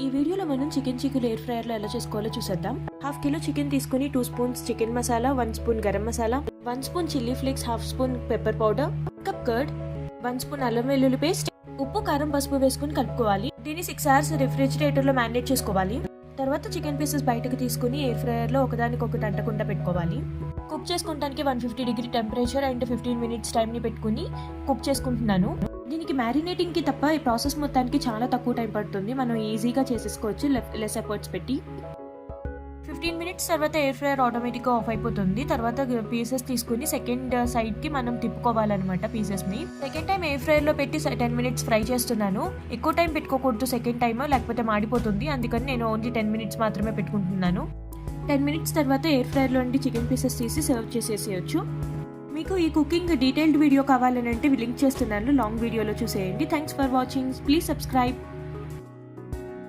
ఈ వీడియోలో మనం చికెన్ చీకులు ఎయిర్ ఫ్రైయర్లో ఎలా చేసుకోవాలో చూసేద్దాం. హాఫ్ కిలో చికెన్ తీసుకుని 2 spoons chicken masala, 1 spoon garam masala, 1 spoon chilli flakes, half spoon pepper powder, cup curd, 1 spoon అల్లం వెల్లుల్లి పేస్ట్, ఉప్పు కారం పసుపు వేసుకుని కలుపుకోవాలి. దీన్ని 6 hours రిఫ్రిజిరేటర్ లో మ్యారినేట్ చేసుకోవాలి. తర్వాత చికెన్ పీసెస్ బయటకు తీసుకుని ఎయిర్ ఫ్రైయర్ లో ఒకదానికొకటి అంటకుండా పెట్టుకోవాలి. కుక్ చేసుకోవడానికి 150 degree temperature and 15 minutes time ని పెట్టుకుని కుక్ చేసుకుంటున్నాను. దీనికి మ్యారినేటింగ్ కి తప్ప ఈ ప్రాసెస్ మొత్తానికి చాలా తక్కువ టైం పడుతుంది. మనం ఈజీగా చేసేసుకోవచ్చు లెస్ ఎఫర్ట్స్ పెట్టి. 15 minutes తర్వాత ఎయిర్ ఫ్రైయర్ ఆటోమేటిక్గా ఆఫ్ అయిపోతుంది. తర్వాత పీసెస్ తీసుకుని సెకండ్ సైడ్ కి మనం తిప్పుకోవాలన్నమాట పీసెస్ ని. సెకండ్ టైం ఎయిర్ ఫ్రైయర్ లో పెట్టి 10 minutes ఫ్రై చేస్తున్నాను. ఎక్కువ టైం పెట్టుకోకూడదు సెకండ్ టైం, లేకపోతే మాడిపోతుంది. అందుకని నేను ఓన్లీ 10 minutes మాత్రమే పెట్టుకుంటున్నాను. 10 minutes తర్వాత ఎయిర్ ఫ్రైయర్ లో నుండి చికెన్ పీసెస్ తీసి సర్వ్ చేసేసేయచ్చు. మీకు ఈ కుకింగ్ డీటెయిల్డ్ వీడియో కావాలని అంటే లింక్ చేస్తున్నాను, లాంగ్ వీడియోలో చూసేయండి. Thanks for watching. Please subscribe.